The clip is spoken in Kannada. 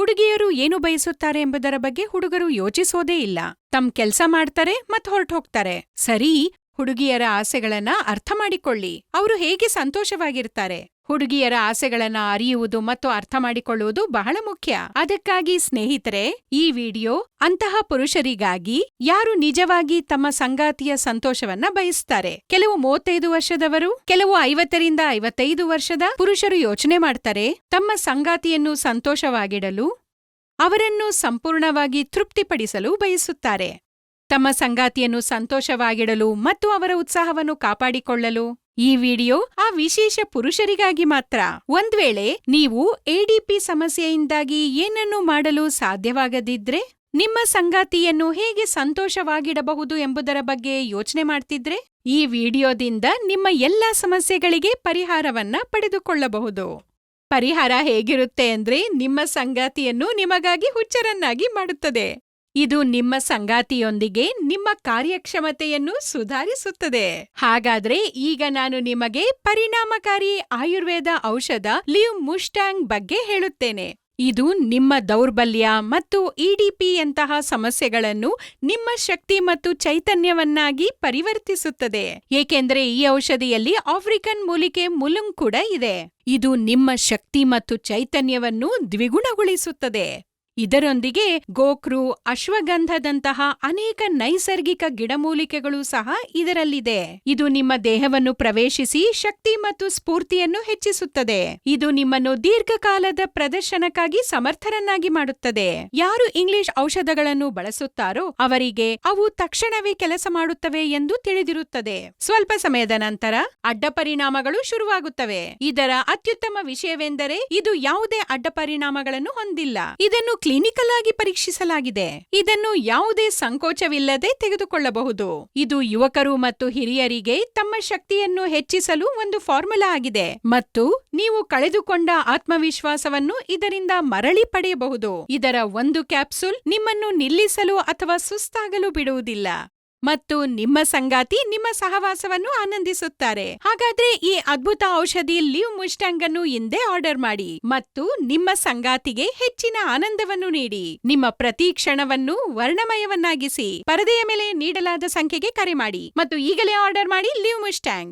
ಹುಡುಗಿಯರು ಏನು ಬಯಸುತ್ತಾರೆ ಎಂಬುದರ ಬಗ್ಗೆ ಹುಡುಗರು ಯೋಚಿಸೋದೇ ಇಲ್ಲ. ತಮ್ಮ ಕೆಲ್ಸ ಮಾಡ್ತಾರೆ ಮತ್ ಹೊರಟೋಗ್ತಾರೆ. ಸರಿ, ಹುಡುಗಿಯರ ಆಸೆಗಳನ್ನ ಅರ್ಥ ಮಾಡಿಕೊಳ್ಳಿ. ಅವರು ಹೇಗೆ ಸಂತೋಷವಾಗಿರ್ತಾರೆ. ಹುಡುಗಿಯರ ಆಸೆಗಳನ್ನ ಅರಿಯುವುದು ಮತ್ತು ಅರ್ಥ ಮಾಡಿಕೊಳ್ಳುವುದು ಬಹಳ ಮುಖ್ಯ. ಅದಕ್ಕಾಗಿ ಸ್ನೇಹಿತರೆ, ಈ ವಿಡಿಯೋ ಅಂತಹ ಪುರುಷರಿಗಾಗಿ ಯಾರು ನಿಜವಾಗಿ ತಮ್ಮ ಸಂಗಾತಿಯ ಸಂತೋಷವನ್ನ ಬಯಸ್ತಾರೆ. ಕೆಲವು 35 ವರ್ಷದವರು, ಕೆಲವು 50ರಿಂದ 55 ವರ್ಷದ ಪುರುಷರು ಯೋಚನೆ ಮಾಡ್ತಾರೆ ತಮ್ಮ ಸಂಗಾತಿಯನ್ನು ಸಂತೋಷವಾಗಿಡಲು, ಅವರನ್ನು ಸಂಪೂರ್ಣವಾಗಿ ತೃಪ್ತಿಪಡಿಸಲು ಬಯಸುತ್ತಾರೆ. ತಮ್ಮ ಸಂಗಾತಿಯನ್ನು ಸಂತೋಷವಾಗಿಡಲು ಮತ್ತು ಅವರ ಉತ್ಸಾಹವನ್ನು ಕಾಪಾಡಿಕೊಳ್ಳಲು ಈ ವಿಡಿಯೋ ಆ ವಿಶೇಷ ಪುರುಷರಿಗಾಗಿ ಮಾತ್ರ. ಒಂದ್ವೇಳೆ ನೀವು ಎಡಿಪಿ ಸಮಸ್ಯೆಯಿಂದಾಗಿ ಏನನ್ನೂ ಮಾಡಲು ಸಾಧ್ಯವಾಗದಿದ್ರೆ, ನಿಮ್ಮ ಸಂಗಾತಿಯನ್ನು ಹೇಗೆ ಸಂತೋಷವಾಗಿಡಬಹುದು ಎಂಬುದರ ಬಗ್ಗೆ ಯೋಚನೆ ಮಾಡ್ತಿದ್ರೆ, ಈ ವಿಡಿಯೋದಿಂದ ನಿಮ್ಮ ಎಲ್ಲಾ ಸಮಸ್ಯೆಗಳಿಗೆ ಪರಿಹಾರವನ್ನ ಪಡೆದುಕೊಳ್ಳಬಹುದು. ಪರಿಹಾರ ಹೇಗಿರುತ್ತೆ ಅಂದ್ರೆ, ನಿಮ್ಮ ಸಂಗಾತಿಯನ್ನು ನಿಮಗಾಗಿ ಹುಚ್ಚರನ್ನಾಗಿ ಮಾಡುತ್ತದೆ. ಇದು ನಿಮ್ಮ ಸಂಗಾತಿಯೊಂದಿಗೆ ನಿಮ್ಮ ಕಾರ್ಯಕ್ಷಮತೆಯನ್ನು ಸುಧಾರಿಸುತ್ತದೆ. ಹಾಗಾದ್ರೆ ಈಗ ನಾನು ನಿಮಗೆ ಪರಿಣಾಮಕಾರಿ ಆಯುರ್ವೇದ ಔಷಧ ಲಿವ್ ಮುಸ್ಟಾಂಗ್ ಬಗ್ಗೆ ಹೇಳುತ್ತೇನೆ. ಇದು ನಿಮ್ಮ ದೌರ್ಬಲ್ಯ ಮತ್ತು ಇಡಿಪಿಯಂತಹ ಸಮಸ್ಯೆಗಳನ್ನು ನಿಮ್ಮ ಶಕ್ತಿ ಮತ್ತು ಚೈತನ್ಯವನ್ನಾಗಿ ಪರಿವರ್ತಿಸುತ್ತದೆ. ಏಕೆಂದ್ರೆ ಈ ಔಷಧಿಯಲ್ಲಿ ಆಫ್ರಿಕನ್ ಮೂಲಿಕೆ ಮುಲುಂಗ್ ಕೂಡ ಇದೆ. ಇದು ನಿಮ್ಮ ಶಕ್ತಿ ಮತ್ತು ಚೈತನ್ಯವನ್ನು ದ್ವಿಗುಣಗೊಳಿಸುತ್ತದೆ. ಇದರೊಂದಿಗೆ ಗೋಕ್ರು, ಅಶ್ವಗಂಧದಂತಹ ಅನೇಕ ನೈಸರ್ಗಿಕ ಗಿಡಮೂಲಿಕೆಗಳು ಸಹ ಇದರಲ್ಲಿದೆ. ಇದು ನಿಮ್ಮ ದೇಹವನ್ನು ಪ್ರವೇಶಿಸಿ ಶಕ್ತಿ ಮತ್ತು ಸ್ಫೂರ್ತಿಯನ್ನು ಹೆಚ್ಚಿಸುತ್ತದೆ. ಇದು ನಿಮ್ಮನ್ನು ದೀರ್ಘಕಾಲದ ಪ್ರದರ್ಶನಕ್ಕಾಗಿ ಸಮರ್ಥರನ್ನಾಗಿ ಮಾಡುತ್ತದೆ. ಯಾರು ಇಂಗ್ಲಿಷ್ ಔಷಧಗಳನ್ನು ಬಳಸುತ್ತಾರೋ ಅವರಿಗೆ ಅವು ತಕ್ಷಣವೇ ಕೆಲಸ ಮಾಡುತ್ತವೆ ಎಂದು ತಿಳಿದಿರುತ್ತದೆ. ಸ್ವಲ್ಪ ಸಮಯದ ನಂತರ ಅಡ್ಡ ಪರಿಣಾಮಗಳು ಶುರುವಾಗುತ್ತವೆ. ಇದರ ಅತ್ಯುತ್ತಮ ವಿಷಯವೆಂದರೆ ಇದು ಯಾವುದೇ ಅಡ್ಡ ಪರಿಣಾಮಗಳನ್ನು ಹೊಂದಿಲ್ಲ. ಇದನ್ನು ಕ್ಲಿನಿಕಲ್ ಆಗಿ ಪರೀಕ್ಷಿಸಲಾಗಿದೆ. ಇದನ್ನು ಯಾವುದೇ ಸಂಕೋಚವಿಲ್ಲದೆ ತೆಗೆದುಕೊಳ್ಳಬಹುದು. ಇದು ಯುವಕರು ಮತ್ತು ಹಿರಿಯರಿಗೆ ತಮ್ಮ ಶಕ್ತಿಯನ್ನು ಹೆಚ್ಚಿಸಲು ಒಂದು ಫಾರ್ಮುಲಾ ಆಗಿದೆ ಮತ್ತು ನೀವು ಕಳೆದುಕೊಂಡ ಆತ್ಮವಿಶ್ವಾಸವನ್ನು ಇದರಿಂದ ಮರಳಿ ಪಡೆಯಬಹುದು. ಇದರ ಒಂದು ಕ್ಯಾಪ್ಸೂಲ್ ನಿಮ್ಮನ್ನು ನಿಲ್ಲಿಸಲು ಅಥವಾ ಸುಸ್ತಾಗಲು ಬಿಡುವುದಿಲ್ಲ ಮತ್ತು ನಿಮ್ಮ ಸಂಗಾತಿ ನಿಮ್ಮ ಸಹವಾಸವನ್ನು ಆನಂದಿಸುತ್ತಾರೆ. ಹಾಗಾದ್ರೆ ಈ ಅದ್ಭುತ ಔಷಧಿ ಲಿವ್ ಮುಸ್ಟಾಂಗ್ ಅನ್ನು ಇಂದೇ ಆರ್ಡರ್ ಮಾಡಿ ಮತ್ತು ನಿಮ್ಮ ಸಂಗಾತಿಗೆ ಹೆಚ್ಚಿನ ಆನಂದವನ್ನು ನೀಡಿ. ನಿಮ್ಮ ಪ್ರತಿ ಕ್ಷಣವನ್ನು ವರ್ಣಮಯವನ್ನಾಗಿಸಿ. ಪರದೆಯ ಮೇಲೆ ನೀಡಲಾದ ಸಂಖ್ಯೆಗೆ ಕರೆ ಮಾಡಿ ಮತ್ತು ಈಗಲೇ ಆರ್ಡರ್ ಮಾಡಿ ಲಿವ್ ಮುಸ್ಟಾಂಗ್.